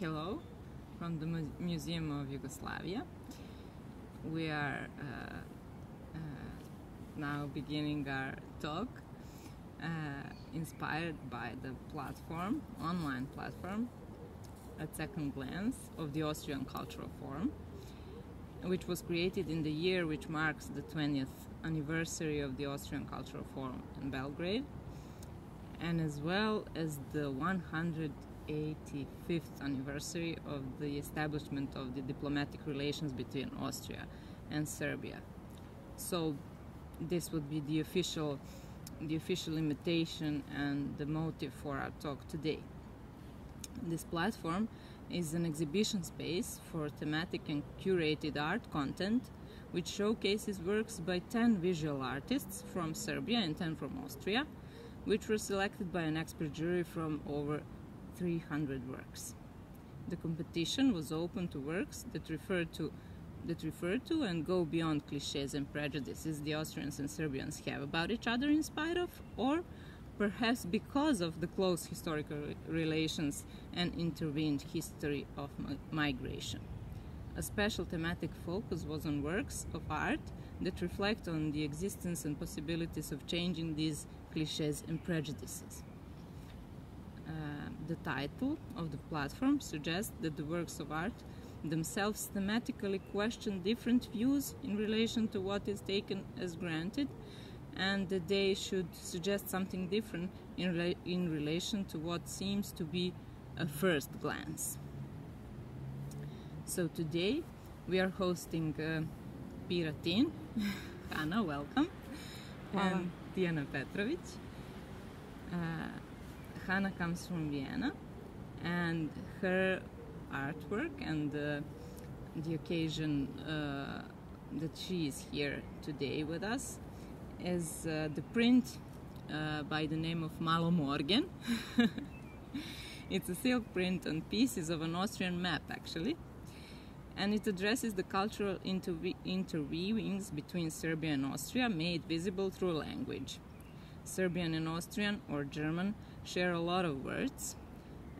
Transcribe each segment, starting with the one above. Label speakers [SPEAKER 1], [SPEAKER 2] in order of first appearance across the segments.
[SPEAKER 1] Hello from the Muzeju Jugoslavije. We are now beginning our talk inspired by the platform, online platform, At Second Glance of the Austrian Cultural Forum, which was created in the year which marks the 20th anniversary of the Austrian Cultural Forum in Belgrade, and as well as the 185th anniversary of the establishment of the diplomatic relations between Austria and Serbia. So this would be the official invitation and the motive for our talk today. This platform is an exhibition space for thematic and curated art content, which showcases works by 10 visual artists from Serbia and 10 from Austria, which were selected by an expert jury from over 300 works. The competition was open to works that refer to and go beyond cliches and prejudices the Austrians and Serbians have about each other in spite of, or perhaps because of, the close historical relations and intervened history of migration. A special thematic focus was on works of art that reflect on the existence and possibilities of changing these cliches and prejudices. The title of the platform suggests that the works of art themselves thematically question different views in relation to what is taken as granted, and that they should suggest something different in relation to what seems to be a first glance. So today we are hosting Pirom Tin, Hana, welcome, and Tijanom Petrović. Hana comes from Vienna, and her artwork and the occasion that she is here today with us is the print by the name of Malo, morgen. It's a silk print on pieces of an Austrian map, actually, and it addresses the cultural interweavings between Serbia and Austria made visible through language. Serbian and Austrian, or German, share a lot of words,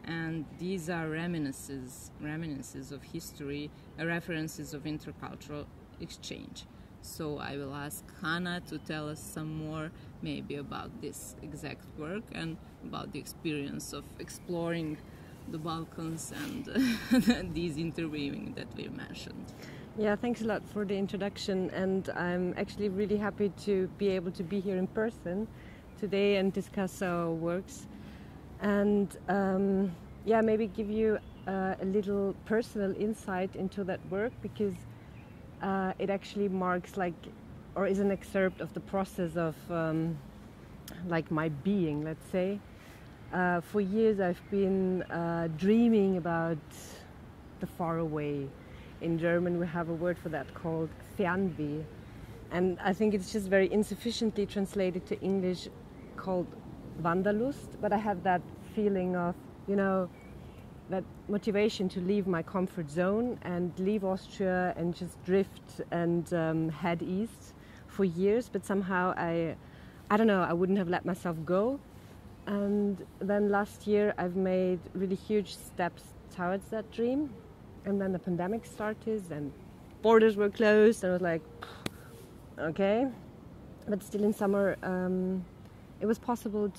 [SPEAKER 1] and these are reminiscences of history, references of intercultural exchange. So I will ask Hana to tell us some more maybe about this exact work and about the experience of exploring the Balkans and these interweaving that we mentioned.
[SPEAKER 2] Yeah, thanks a lot for the introduction, and I'm actually really happy to be able to be here in person today and discuss our works, and maybe give you a little personal insight into that work, because it actually marks is an excerpt of the process of my being, let's say. For years I've been dreaming about the far away. In German we have a word for that called Fernweh, and I think it's just very insufficiently translated to English called Wanderlust, but I have that feeling of, that motivation to leave my comfort zone and leave Austria and just drift and head east for years, but somehow I don't know, I wouldn't have let myself go. And then last year I've made really huge steps towards that dream, and then the pandemic started and borders were closed, and I was like, okay, but still in summer it was possible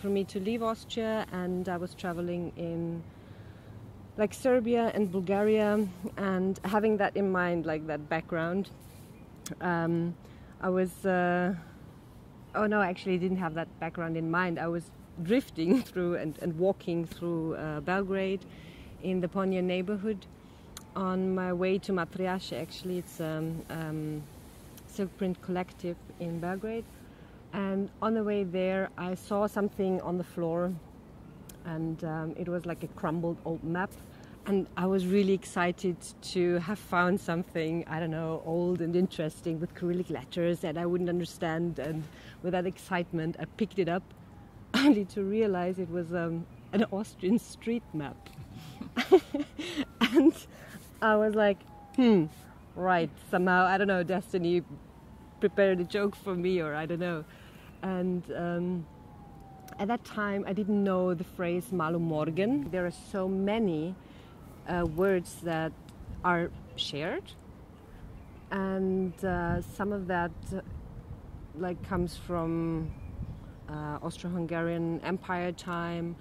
[SPEAKER 2] for me to leave Austria, and I was traveling in Serbia and Bulgaria, and having that in mind, that background, I was actually didn't have that background in mind. I was drifting through and walking through Belgrade in the Ponje neighborhood on my way to Matrijaše. Actually, it's silk print collective in Belgrade, and on the way there I saw something on the floor, and it was like a crumbled old map, and I was really excited to have found something, I don't know, old and interesting with Cyrillic letters that I wouldn't understand, and with that excitement I picked it up, only to realize it was an Austrian street map. And I was like, right, somehow, I don't know, destiny prepared a joke for me, or I don't know. And at that time I didn't know the phrase Malo, morgen. There are so many words that are shared, and some of that like comes from Austro-Hungarian Empire time.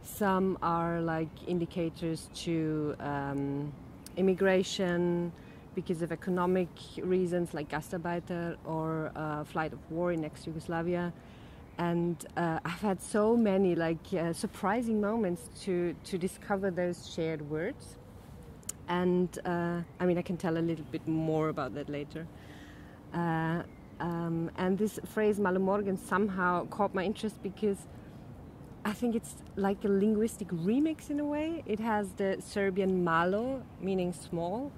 [SPEAKER 2] Some are like indicators to immigration because of economic reasons, like Gastarbeiter or flight of war in ex-Yugoslavia. And I've had so many surprising moments to discover those shared words. And I can tell a little bit more about that later. And this phrase Malo, morgen somehow caught my interest because I think it's like a linguistic remix in a way. It has the Serbian malo, meaning small,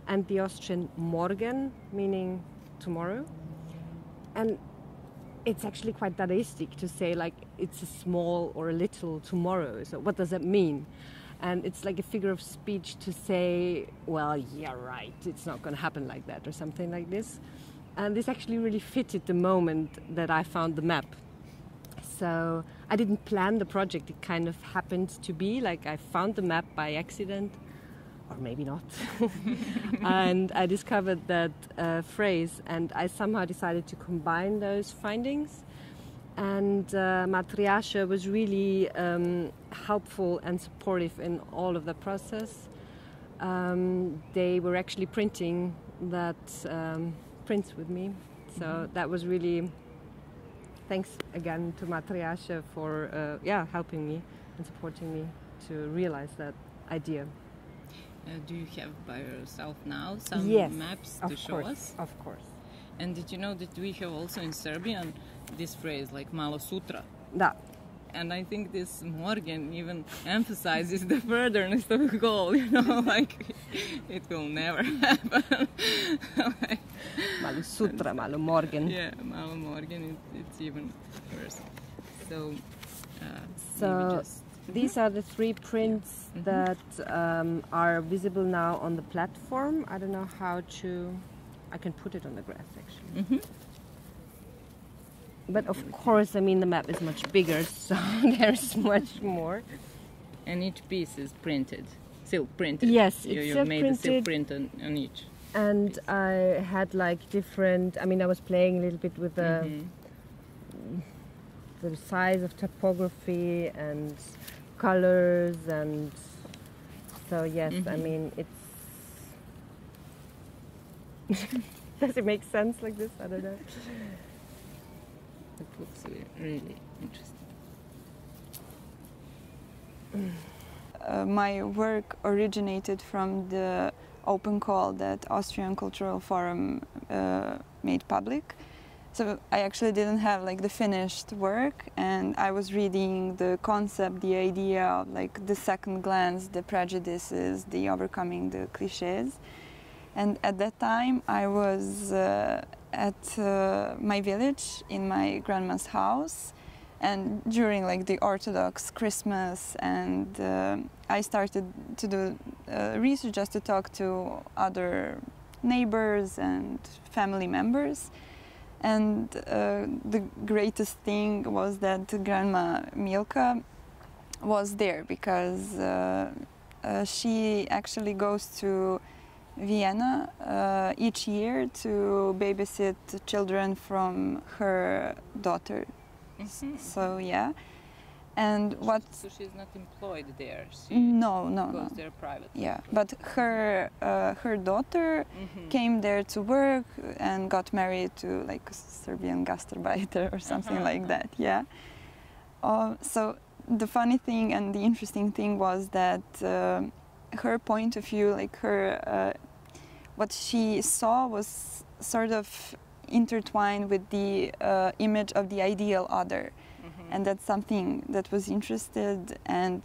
[SPEAKER 2] and the Austrian morgen, meaning tomorrow. And it's actually quite Dadaistic to say like it's a small or a little tomorrow. So what does that mean? And it's like a figure of speech to say, well, yeah, right, it's not going to happen like that or something like this. And this actually really fitted the moment that I found the map. So I didn't plan the project, it kind of happened to be like I found the map by accident, or maybe not. And I discovered that phrase, and I somehow decided to combine those findings. And Matriasha was really helpful and supportive in all of the process. They were actually printing that prints with me, so that was really... Thanks again to Matriasha for helping me and supporting me to realize that idea.
[SPEAKER 1] Do you have by yourself now some maps to show us?
[SPEAKER 2] Of course.
[SPEAKER 1] And did you know that we have also in Serbian this phrase like malo sutra?
[SPEAKER 2] Da.
[SPEAKER 1] And I think this morgen even emphasizes the furtherness of the goal, like it will never happen.
[SPEAKER 2] Malo sutra, malo morgen.
[SPEAKER 1] Yeah, malo morgen, it's even worse. So
[SPEAKER 2] these are the 3 prints that are visible now on the platform. I don't know how to... I can put it on the graph, actually.
[SPEAKER 1] Mm-hmm.
[SPEAKER 2] But of course, the map is much bigger, so there's much more.
[SPEAKER 1] And each piece is printed, silk printed.
[SPEAKER 2] Yes,
[SPEAKER 1] you
[SPEAKER 2] silk
[SPEAKER 1] made
[SPEAKER 2] printed.
[SPEAKER 1] a silk print on each.
[SPEAKER 2] And
[SPEAKER 1] piece.
[SPEAKER 2] I had different... I was playing a little bit with the size of typography and colors, and so yes, it's... Does it make sense like this? I don't know.
[SPEAKER 1] It looks really interesting.
[SPEAKER 3] My work originated from the open call that Austrian Cultural Forum made public. So I actually didn't have the finished work, and I was reading the concept, the idea of the second glance, the prejudices, the overcoming the cliches. And at that time I was at my village in my grandma's house, and during the Orthodox Christmas, and I started to do research just to talk to other neighbors and family members. And the greatest thing was that Grandma Milka was there, because she actually goes to Vienna each year to babysit children from her daughter.
[SPEAKER 1] Mm-hmm.
[SPEAKER 3] So yeah, and what?
[SPEAKER 1] So she's not employed there.
[SPEAKER 3] No.
[SPEAKER 1] Goes there private.
[SPEAKER 3] Yeah, but her daughter came there to work and got married to a Serbian Gastarbeiter or something like that. Yeah. So the funny thing and the interesting thing was that her point of view, what she saw was sort of intertwined with the image of the ideal other. And that's something that was interested. And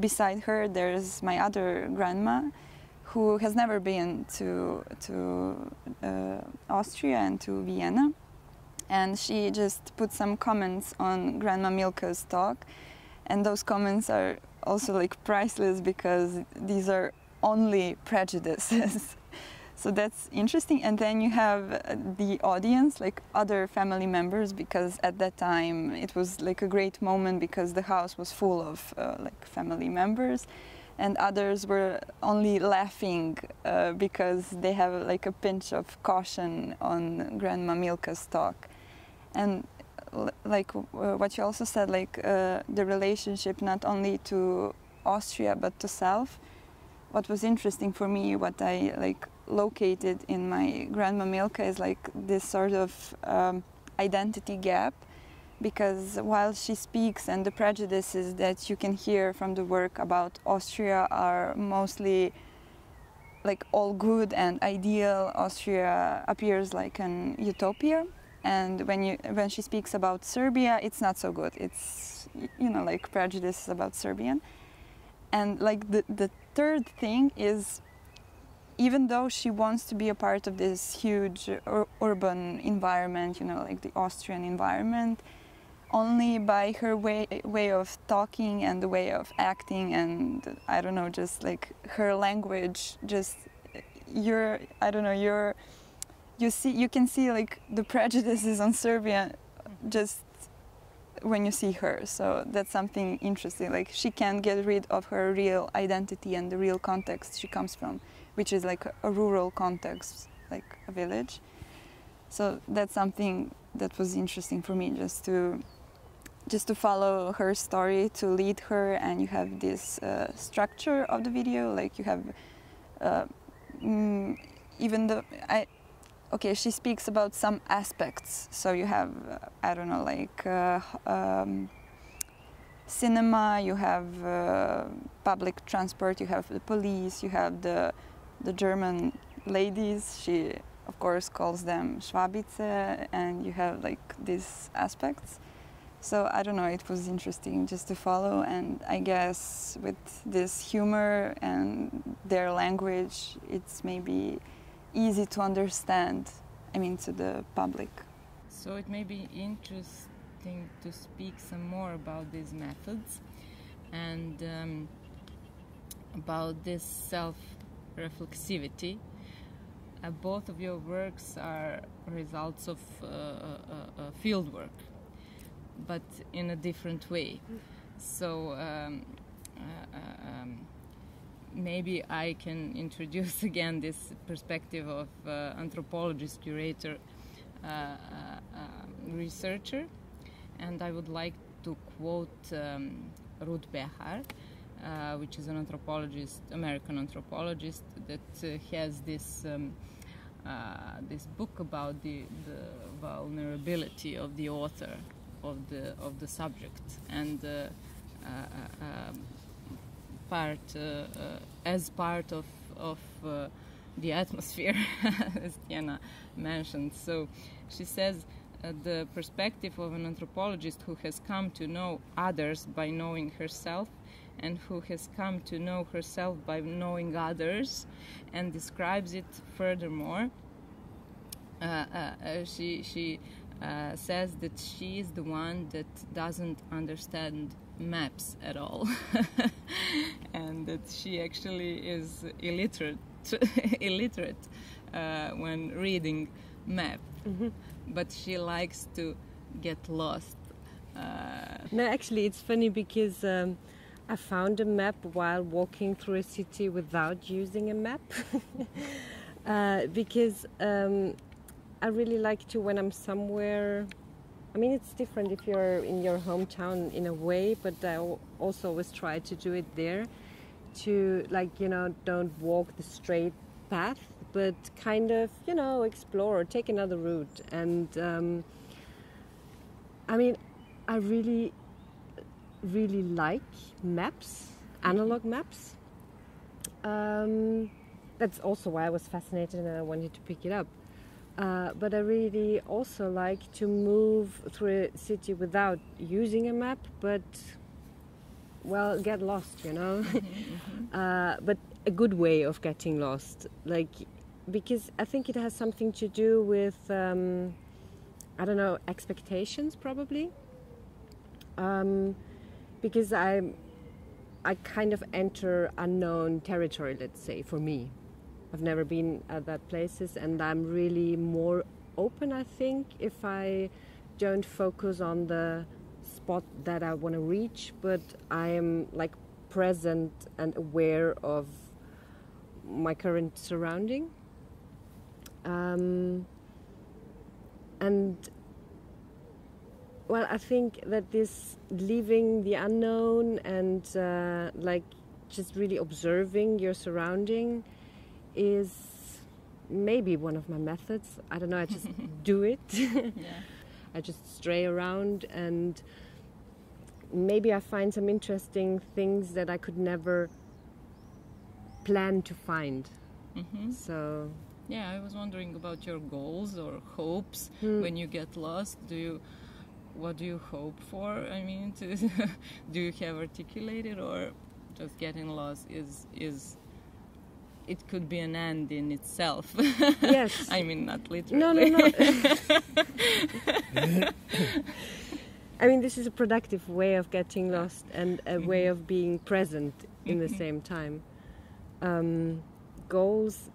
[SPEAKER 3] beside her, there's my other grandma, who has never been to Austria and to Vienna. And she just put some comments on Grandma Milka's talk. And those comments are also priceless, because these are only prejudices. So that's interesting. And then you have the audience, other family members, because at that time it was a great moment, because the house was full of family members. and others were only laughing because they have like a pinch of caution on Grandma Milka's talk. And like what you also said, like the relationship not only to Austria but to self. What was interesting for me, what I like located in my Grandma Milka, is like this sort of identity gap, because while she speaks and the prejudices that you can hear from the work about Austria are mostly like all good and ideal, Austria appears like an utopia. And when she speaks about Serbia, it's not so good. It's, you know, like prejudices about Serbian. And like the third thing is, even though she wants to be a part of this huge urban environment, you know, like the Austrian environment, only by her way of talking and the way of acting, and I don't know, just like her language, just you can see like the prejudices on Serbia just when you see her. So that's something interesting. Like she can't get rid of her real identity and the real context she comes from, which is like a rural context, like a village. So that's something that was interesting for me, just to follow her story, to lead her. And you have this structure of the video, like you have even though she speaks about some aspects. So you have, I don't know, like cinema, you have public transport, you have the police, you have the German ladies. She, of course, calls them Schwabice, and you have like these aspects. So I don't know, it was interesting just to follow, and I guess with this humor and their language, it's maybe easy to understand, I mean, to the public.
[SPEAKER 1] So it may be interesting to speak some more about these methods and about this self-reflexivity. Both of your works are results of field work, but in a different way. So maybe I can introduce again this perspective of anthropologist, curator, researcher, and I would like to quote Ruth Behar, which is an anthropologist, American anthropologist, that has this this book about the vulnerability of the author, of the subject, and as part of the atmosphere, as Tiana mentioned. So she says the perspective of an anthropologist who has come to know others by knowing herself, and who has come to know herself by knowing others, and describes it furthermore. She says that she is the one that doesn't understand maps at all, and that she actually is illiterate when reading map, but she likes to get lost.
[SPEAKER 2] No, actually, it's funny because I found a map while walking through a city without using a map, because I really like to, when I'm somewhere, I mean, it's different if you're in your hometown in a way, but I also always try to do it there, to, like, you know, don't walk the straight path, but kind of, you know, explore or take another route. And I mean, I really like maps, analog maps. That's also why I was fascinated and I wanted to pick it up. But I really also like to move through a city without using a map, but, well, get lost, you know. But a good way of getting lost, like, because I think it has something to do with, I don't know, expectations probably. Because I kind of enter unknown territory, let's say, for me. I've never been at that places, and I'm really more open, I think, if I don't focus on the spot that I want to reach, but I am like present and aware of my current surrounding. And well, I think that this leaving the unknown and like just really observing your surrounding is maybe one of my methods. I don't know, I just do it.
[SPEAKER 1] Yeah.
[SPEAKER 2] I just stray around, and maybe I find some interesting things that I could never plan to find. So
[SPEAKER 1] yeah, I was wondering about your goals or hopes when you get lost. What do you hope for? I mean, do you have articulated, or just getting lost is it could be an end in itself?
[SPEAKER 2] yes.
[SPEAKER 1] I mean, not literally.
[SPEAKER 2] No. I mean, this is a productive way of getting lost and a way of being present in the same time. Goals?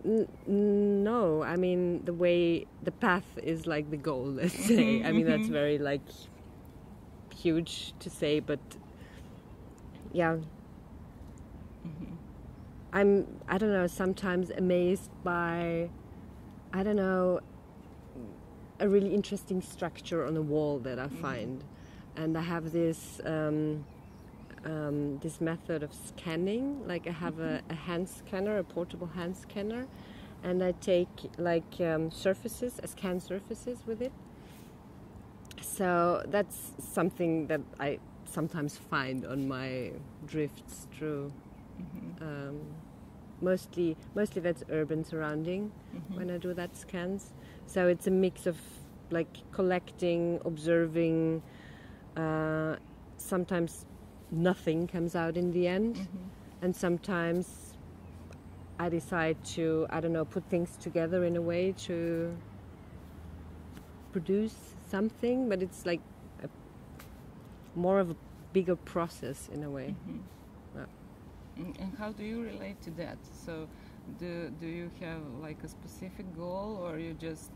[SPEAKER 2] No. I mean, the path is like the goal, let's say. I mean, that's very like huge to say, but yeah. I'm, I don't know, sometimes amazed by, I don't know, a really interesting structure on a wall that I find. And I have this this method of scanning. Like I have a hand scanner, a portable hand scanner, and I take like surfaces, I scan surfaces with it. So that's something that I sometimes find on my drifts through. Mostly that's urban surrounding when I do that scans. So it's a mix of like collecting, observing. Sometimes nothing comes out in the end, and sometimes I decide to, I don't know, put things together in a way to produce something, but it's like more of a bigger process in a way.
[SPEAKER 1] And how do you relate to that? So do you have like a specific goal, or you just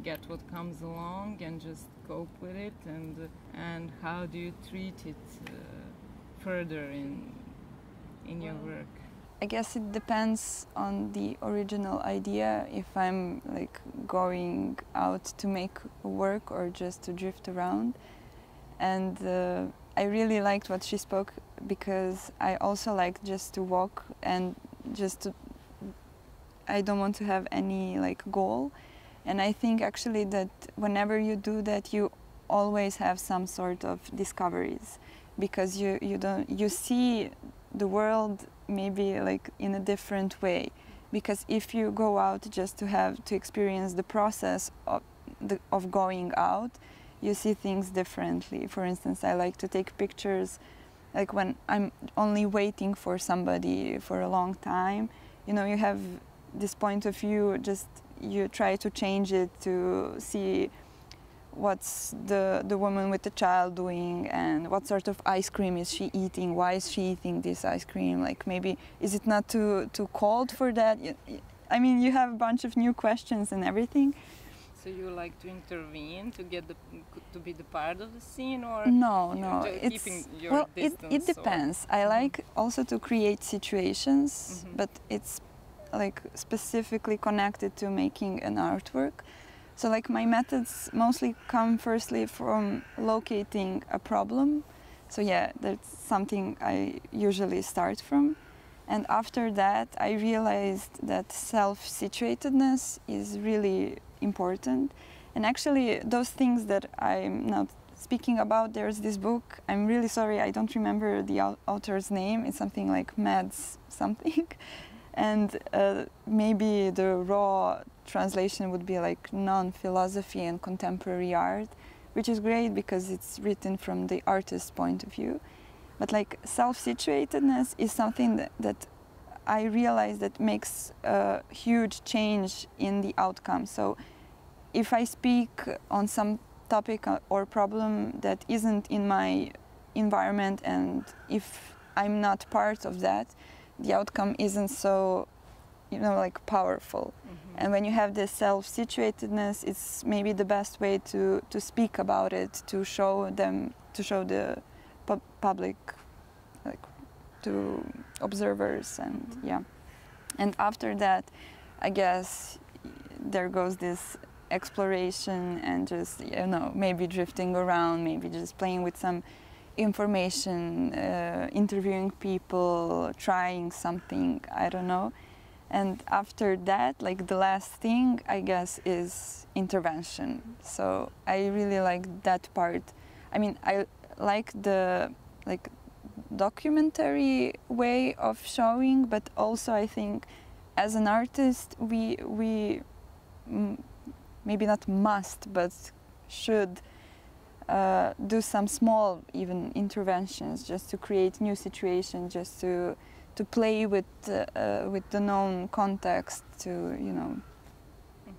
[SPEAKER 1] get what comes along and just cope with it, and how do you treat it further in your work?
[SPEAKER 3] I guess it depends on the original idea, if I'm like going out to make work or just to drift around. And I really liked what she spoke, because I also like just to walk and just to, I don't want to have any like goal. And I think actually that whenever you do that, you always have some sort of discoveries, because you see the world maybe like in a different way. Because if you go out just to experience the process of going out, you see things differently. For instance, I like to take pictures like when I'm only waiting for somebody for a long time. You know, you have this point of view, just you try to change it to see what's the woman with the child doing, and what sort of ice cream is she eating, why is she eating this ice cream, like maybe is it not too cold for that? I mean, you have a bunch of new questions and everything.
[SPEAKER 1] So you like to intervene to be the part of the scene, or
[SPEAKER 3] no,
[SPEAKER 1] it's keeping your distance?
[SPEAKER 3] It depends. I like also to create situations, but it's like specifically connected to making an artwork. So like my methods mostly come firstly from locating a problem. So yeah, that's something I usually start from. And after that, I realized that self-situatedness is really important. And actually, those things that I'm now speaking about, there's this book, I'm really sorry, I don't remember the author's name, it's something like Mads something. And maybe the raw translation would be like non-philosophy and contemporary art, which is great because it's written from the artist's point of view. But like self-situatedness is something that I realize that makes a huge change in the outcome. So if I speak on some topic or problem that isn't in my environment, and if I'm not part of that, the outcome isn't so, like powerful. And when you have this self-situatedness, it's maybe the best way to speak about it, to show the public, like to observers, and yeah. And after that, I guess there goes this exploration and just, you know, maybe drifting around, maybe just playing with some information, interviewing people, trying something, I don't know. And after that, like the last thing, I guess, is intervention. So I really like that part. I mean, I like the documentary way of showing, but also I think as an artist we maybe not must, but should do some small even interventions just to create new situations, just to play with the known context, to, you know,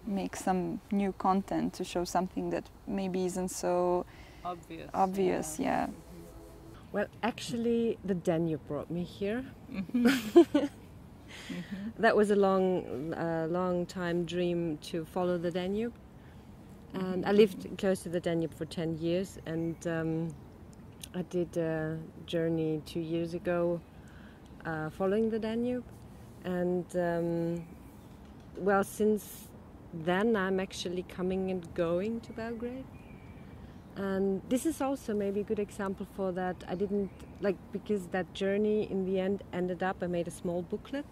[SPEAKER 3] make some new content, to show something that maybe isn't so obvious. Yeah.
[SPEAKER 2] Well, actually, the Danube brought me here.
[SPEAKER 1] Mm-hmm.
[SPEAKER 2] That was a long time dream to follow the Danube. And I lived close to the Danube for 10 years, and I did a journey 2 years ago following the Danube. And well, since then I'm actually coming and going to Belgrade. And this is also maybe a good example for that. I didn't, like, because that journey in the end ended up, I made a small booklet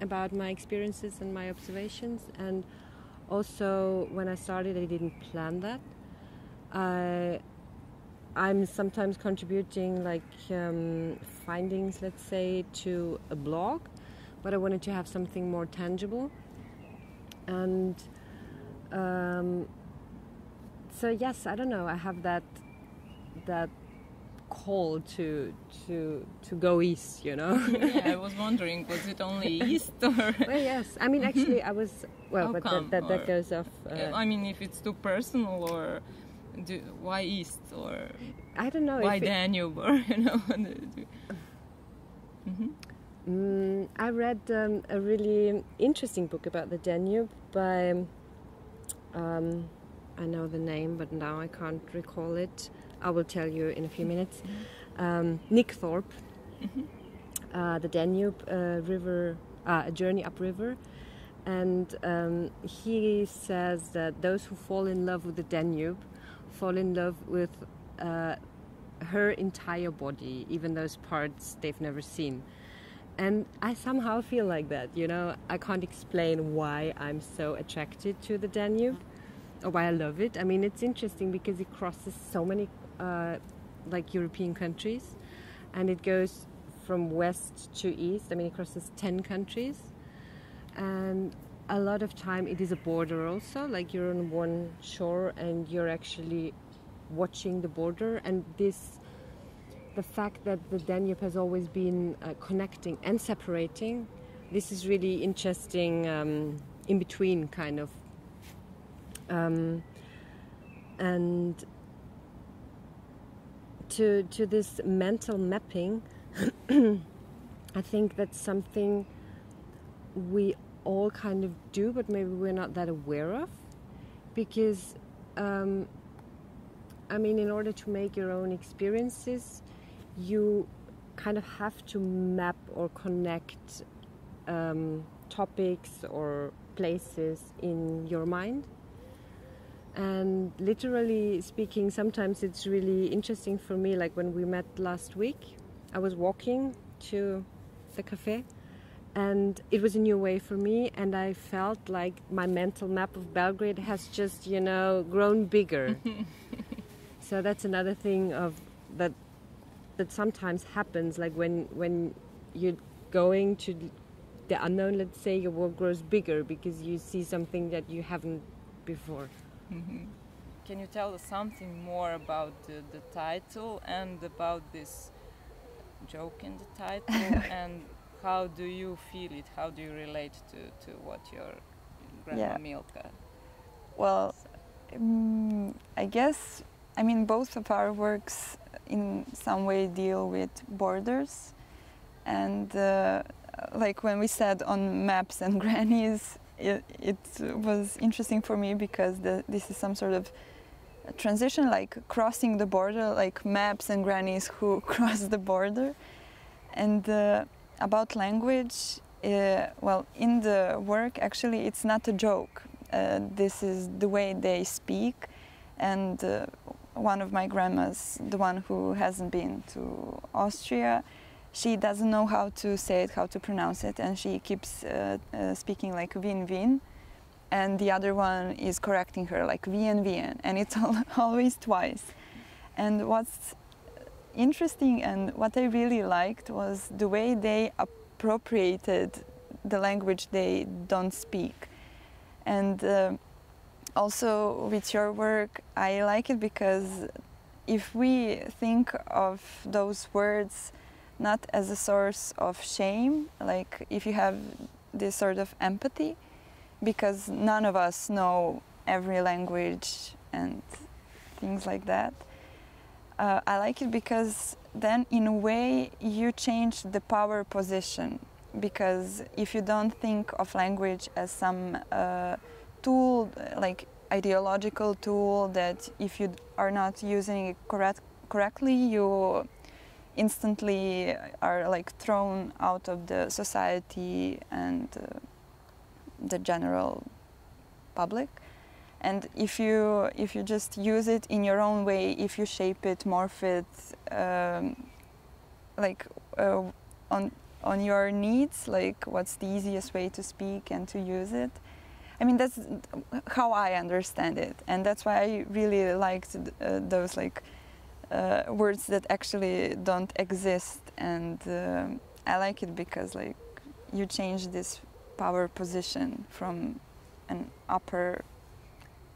[SPEAKER 2] about my experiences and my observations. And also when I started, I didn't plan that. I'm sometimes contributing like findings, let's say, to a blog, but I wanted to have something more tangible. And so yes, I don't know, I have that call to go east, you know.
[SPEAKER 1] Yeah, I was wondering, was it only east or?
[SPEAKER 2] Well, yes. I mean, actually, I was. Well, but that goes off.
[SPEAKER 1] I mean, if it's too personal, or why east, or
[SPEAKER 2] I don't know.
[SPEAKER 1] Why Danube, or you know.
[SPEAKER 2] I read a really interesting book about the Danube by. I know the name, but now I can't recall it. I will tell you in a few minutes. Nick Thorpe, the Danube river, a journey upriver, and he says that those who fall in love with the Danube fall in love with her entire body, even those parts they've never seen. And I somehow feel like that, you know. I can't explain why I'm so attracted to the Danube, or why I love it. I mean, it's interesting because it crosses so many like European countries, and it goes from west to east. I mean, it crosses 10 countries, and a lot of time it is a border also, like you're on one shore and you're actually watching the border. And the fact that the Danube has always been connecting and separating, this is really interesting, in between kind of. And to this mental mapping, I think that's something we all kind of do, but maybe we're not that aware of, because I mean, in order to make your own experiences, you kind of have to map or connect topics or places in your mind. And literally speaking, sometimes it's really interesting for me, like when we met last week, I was walking to the cafe, and it was a new way for me, and I felt like my mental map of Belgrade has just, you know, grown bigger. So that's another thing of that sometimes happens, like when you're going to the unknown, let's say, your world grows bigger because you see something that you haven't before.
[SPEAKER 1] Mm-hmm. Can you tell us something more about the title and about this joke in the title and how do you feel it? How do you relate to what your grandma Milka
[SPEAKER 3] Well, I guess, I mean, both of our works in some way deal with borders, and like when we said on maps and grannies, it was interesting for me because this is some sort of transition, like crossing the border, like maps and grannies who cross the border. And about language, well, in the work, actually, it's not a joke. This is the way they speak, and one of my grandmas, the one who hasn't been to Austria, she doesn't know how to say it, how to pronounce it, and she keeps speaking like Wien, and the other one is correcting her like Wien, and it's always twice. And what's interesting and what I really liked was the way they appropriated the language they don't speak. And also with your work, I like it because if we think of those words not as a source of shame, like if you have this sort of empathy, because none of us know every language and things like that. I like it because then in a way you change the power position, because if you don't think of language as some tool, like ideological tool, that if you are not using it correctly, you instantly are like thrown out of the society and the general public. And if you just use it in your own way, if you shape it, morph it, on your needs, like what's the easiest way to speak and to use it. I mean, that's how I understand it, and that's why I really liked those like words that actually don't exist. And I like it because like you change this power position from an upper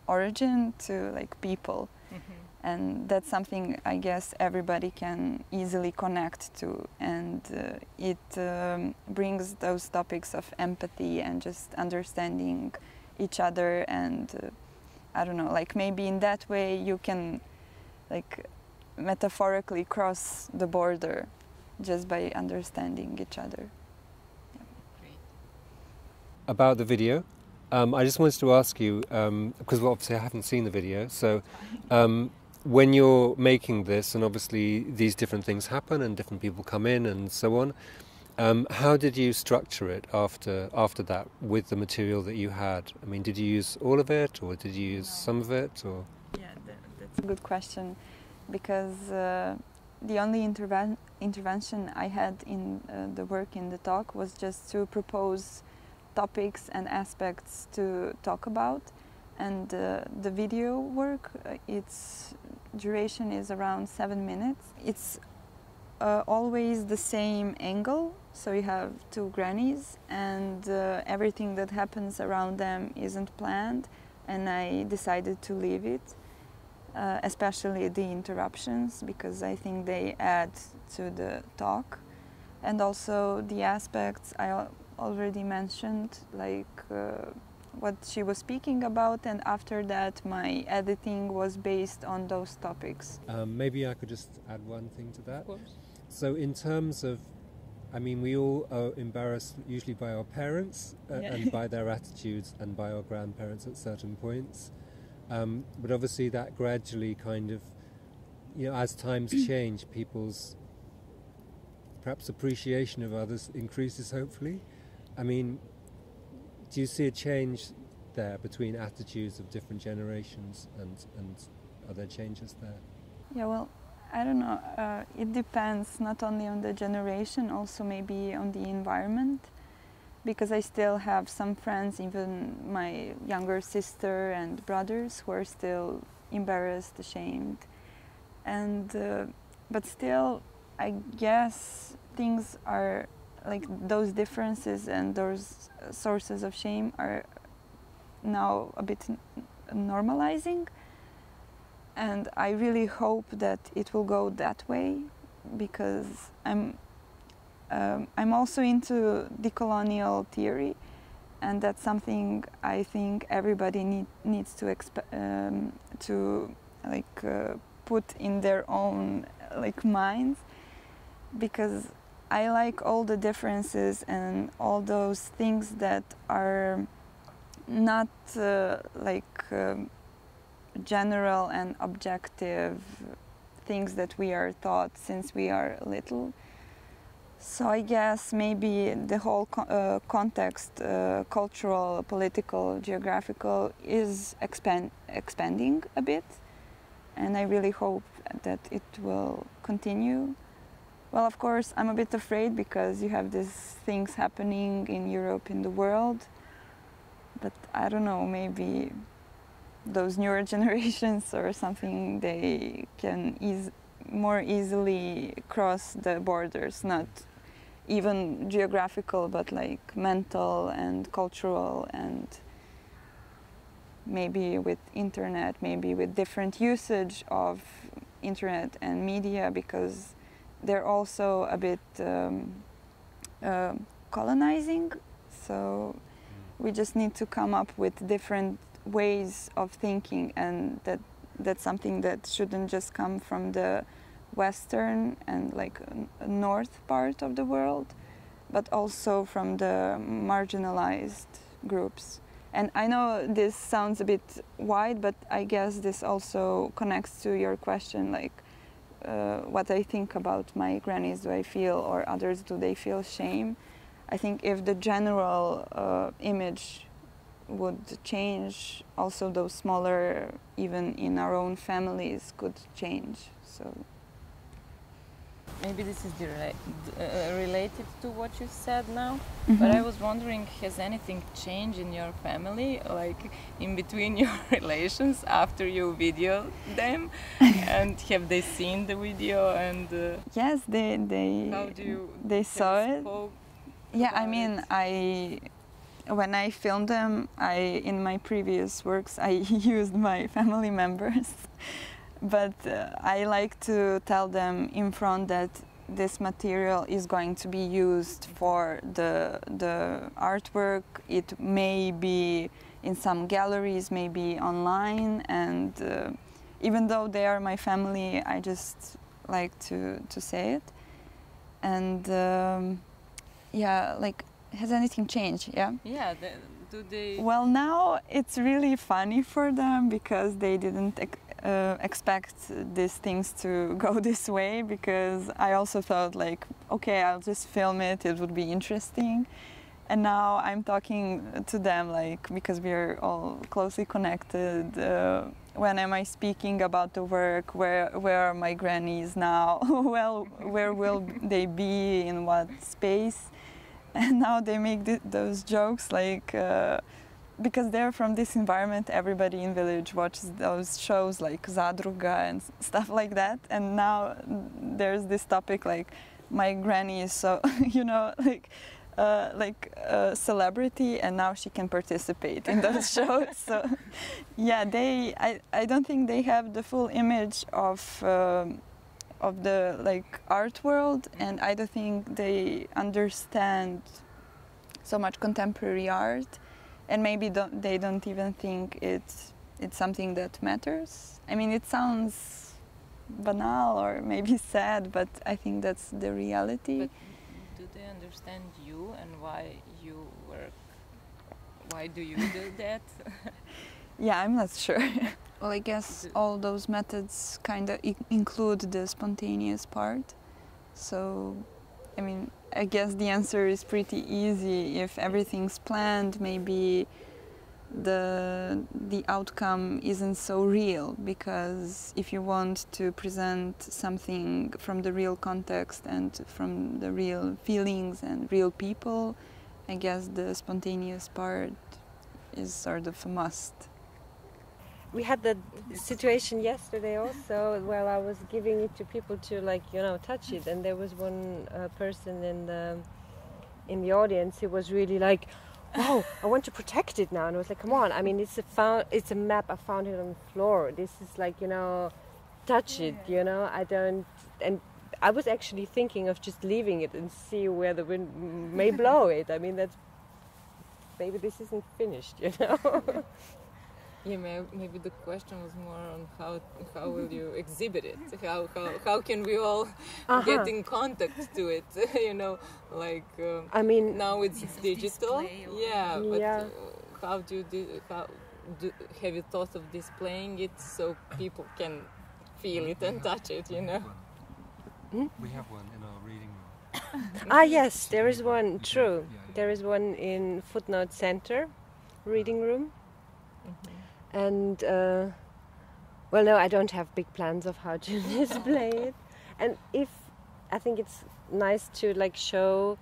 [SPEAKER 3] origin to like people. Mm-hmm. And that's something I guess everybody can easily connect to, and it brings those topics of empathy and just understanding each other, and I don't know, like maybe in that way you can like metaphorically cross the border just by understanding each other. Yeah.
[SPEAKER 1] Great.
[SPEAKER 4] About the video, I just wanted to ask you, because obviously I haven't seen the video, so when you're making this, and obviously these different things happen and different people come in and so on, how did you structure it after that with the material that you had? I mean, did you use all of it, or did you use some of it? Or?
[SPEAKER 3] Yeah, that's a good question, because the only intervention I had in the work, in the talk, was just to propose topics and aspects to talk about. And the video work, its duration is around 7 minutes. It's always the same angle, so you have two grannies, and everything that happens around them isn't planned, and I decided to leave it, especially the interruptions, because I think they add to the talk. And also the aspects I already mentioned, like what she was speaking about, and after that my editing was based on those topics.
[SPEAKER 4] Maybe I could just add one thing to that.
[SPEAKER 1] Of course.
[SPEAKER 4] So in terms of, I mean, we all are embarrassed usually by our parents and by their attitudes, and by our grandparents at certain points. But obviously that gradually kind of, you know, as times change, people's perhaps appreciation of others increases, hopefully. I mean, do you see a change there between attitudes of different generations, and are there changes there?
[SPEAKER 3] Yeah, well, I don't know. It depends not only on the generation, also maybe on the environment, because I still have some friends, even my younger sister and brothers, who are still embarrassed, ashamed, and but still, I guess things are like those differences and those sources of shame are now a bit normalizing, and I really hope that it will go that way, because I'm also into decolonial theory, and that's something I think everybody needs to put in their own like minds, because I like all the differences and all those things that are not general and objective things that we are taught since we are little. So I guess maybe the whole context, cultural, political, geographical, is expanding a bit, and I really hope that it will continue. Well, of course, I'm a bit afraid because you have these things happening in Europe, in the world, but I don't know, maybe those newer generations or something, they can more easily cross the borders, not even geographical, but like mental and cultural, and maybe with internet, maybe with different usage of internet and media, because they're also a bit colonizing. So we just need to come up with different ways of thinking, and that's something that shouldn't just come from the western and like north part of the world, but also from the marginalized groups. And I know this sounds a bit wide, but I guess this also connects to your question, like what I think about my grannies. Do I feel, or others, do they feel shame? I think if the general image would change, also those smaller, even in our own families, could change. So
[SPEAKER 1] maybe this is related to what you said now,
[SPEAKER 3] Mm-hmm.
[SPEAKER 1] but I was wondering, has anything changed in your family, like in between your relations after you video them, and have they seen the video, and
[SPEAKER 3] yes,
[SPEAKER 1] how do you
[SPEAKER 3] they saw it.
[SPEAKER 1] spoke
[SPEAKER 3] Yeah, I
[SPEAKER 1] about
[SPEAKER 3] mean,
[SPEAKER 1] it?
[SPEAKER 3] when I filmed them, in my previous works, I used my family members. But I like to tell them in front that this material is going to be used for the artwork. It may be in some galleries, maybe online, and even though they are my family, I just like to say it. And yeah, like, has anything changed? Yeah.
[SPEAKER 1] Yeah, do they?
[SPEAKER 3] Well, now it's really funny for them because they didn't expect these things to go this way, because I also thought like, okay, I'll just film it, it would be interesting. And now I'm talking to them, like, because we're all closely connected. When am I speaking about the work? Where are my grannies now? Well, where will they be? In what space? And now they make those jokes, like, because they're from this environment, everybody in village watches those shows like Zadruga and stuff like that. And now there's this topic like, my granny is so, you know, like a celebrity, and now she can participate in those shows. So yeah, I don't think they have the full image of the like art world, and I don't think they understand so much contemporary art, and maybe they don't even think it's something that matters. I mean, it sounds banal or maybe sad, but I think that's the reality.
[SPEAKER 1] But do they understand you and why you work? Why do you do that?
[SPEAKER 3] Yeah, I'm not sure. Well, I guess all those methods kind of include the spontaneous part. So, I mean, I guess the answer is pretty easy. If everything's planned, maybe the outcome isn't so real, because if you want to present something from the real context and from the real feelings and real people, I guess the spontaneous part is sort of a must.
[SPEAKER 2] We had that situation yesterday also, while I was giving it to people to, like, you know, touch it, and there was one person in the audience who was really like, "Wow, I want to protect it now." And I was like, "Come on! I mean, it's a map. I found it on the floor. This is like, you know, touch it. You know, I don't." And I was actually thinking of just leaving it and see where the wind may blow it. I mean, maybe this isn't finished, you know.
[SPEAKER 1] Yeah, maybe the question was more on how will you exhibit it? How can we all get in contact to it? You know, like
[SPEAKER 2] I mean,
[SPEAKER 1] now it's digital. Yeah, but
[SPEAKER 2] yeah.
[SPEAKER 1] Have you thought of displaying it so people can feel it and touch it? You know.
[SPEAKER 4] We have one in our reading room.
[SPEAKER 2] Yes, there is one. True, there is one in Footnote Center, reading room. And well, no, I don't have big plans of how to display it. And I think it's nice to like show.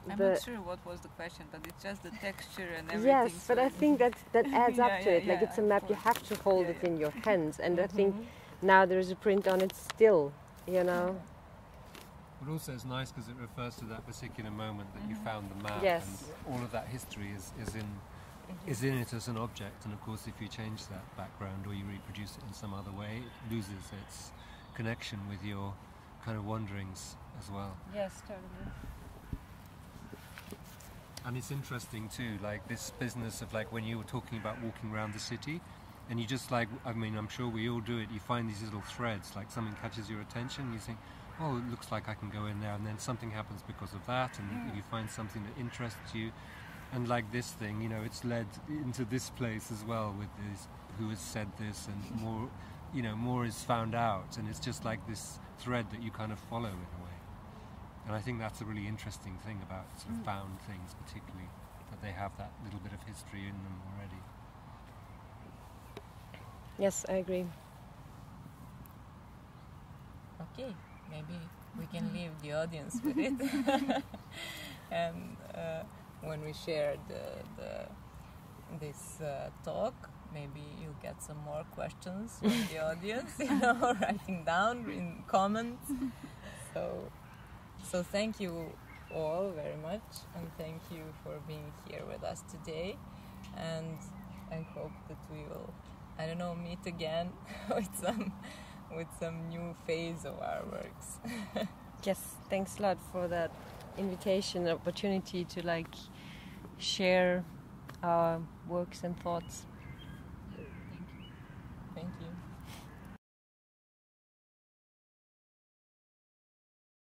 [SPEAKER 1] I'm not sure what was the question, but it's just the texture and everything.
[SPEAKER 2] Yes, but I think that adds up to it. Like it's a map, you have to hold it in your hands, and I think now there's a print on it still, you know.
[SPEAKER 4] But also it's nice because it refers to that particular moment that you found the map,
[SPEAKER 2] Yes.
[SPEAKER 4] and all of that history is in it as an object. And of course, if you change that background or you reproduce it in some other way, it loses its connection with your kind of wanderings as well.
[SPEAKER 2] Yes, totally.
[SPEAKER 4] And it's interesting too, like this business of like when you were talking about walking around the city, and you just like, I mean, I'm sure we all do it, you find these little threads, like something catches your attention, you think, oh, it looks like I can go in there, and then something happens because of that, and you find something that interests you. And like this thing, you know, it's led into this place as well with this, who has said this, and more, you know, more is found out, and it's just like this thread that you kind of follow in a way. And I think that's a really interesting thing about sort of found things, particularly, that they have that little bit of history in them already.
[SPEAKER 2] Yes, I agree.
[SPEAKER 1] Okay, maybe we can leave the audience with it. And when we share this talk, maybe you'll get some more questions from the audience, you know, writing down in comments. So thank you all very much, and thank you for being here with us today. And I hope that we will, I don't know, meet again with some new phase of our works.
[SPEAKER 2] Yes, thanks a lot for that invitation, opportunity to like share our works and thoughts.